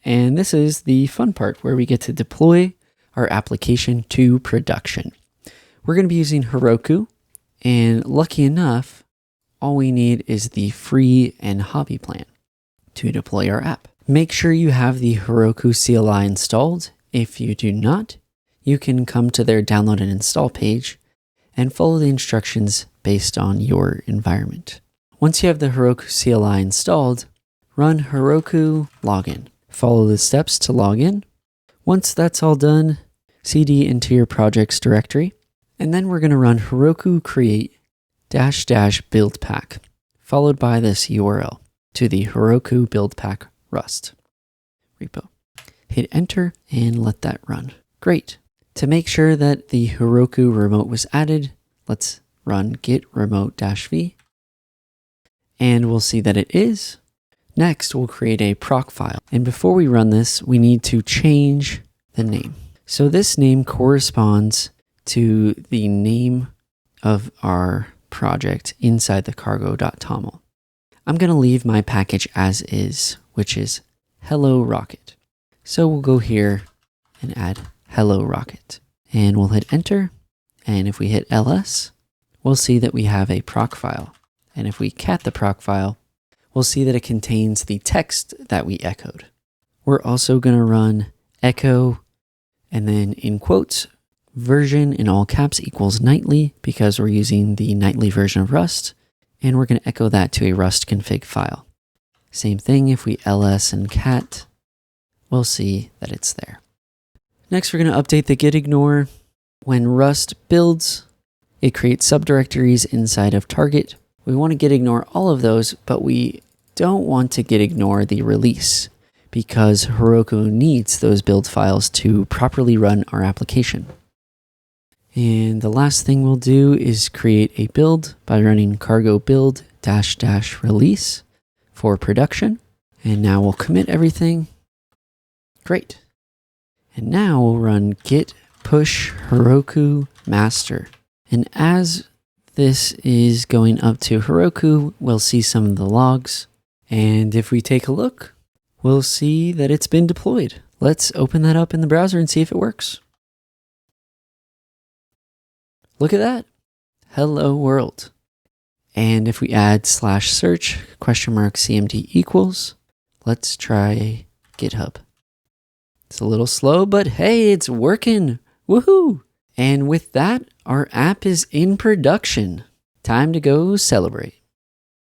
And this is the fun part where we get to deploy our application to production. We're going to be using Heroku, and lucky enough, all we need is the free and hobby plan to deploy our app. Make sure you have the Heroku CLI installed. If you do not, you can come to their download and install page and follow the instructions based on your environment. Once you have the Heroku CLI installed, run Heroku login. Follow the steps to log in. Once that's all done, cd into your projects directory, and then we're going to run Heroku create --buildpack, followed by this URL to the heroku-buildpack-rust repo. Hit enter and let that run. Great. To make sure that the Heroku remote was added, let's run git remote-v, and we'll see that it is. Next, we'll create a proc file. And before we run this, we need to change the name. So this name corresponds to the name of our project inside the cargo.toml. I'm going to leave my package as is, which is Hello Rocket. So we'll go here and add Hello Rocket. And we'll hit enter. And if we hit ls, we'll see that we have a proc file. And if we cat the proc file, we'll see that it contains the text that we echoed. We're also going to run echo, and then in quotes, version in all caps equals nightly, because we're using the nightly version of Rust, and we're going to echo that to a Rust config file. Same thing, if we ls and cat, we'll see that it's there. Next, we're going to update the git ignore. When Rust builds, it creates subdirectories inside of target. We want to git ignore all of those, but we don't want to git ignore the release, because Heroku needs those build files to properly run our application. And the last thing we'll do is create a build by running cargo build -- release for production. And now we'll commit everything. Great. And now we'll run git push Heroku master. And as this is going up to Heroku, we'll see some of the logs. And if we take a look, we'll see that it's been deployed. Let's open that up in the browser and see if it works. Look at that. Hello world. And if we add /search $cmd equals, let's try GitHub. It's a little slow, but hey, it's working. Woohoo! And with that, our app is in production. Time to go celebrate.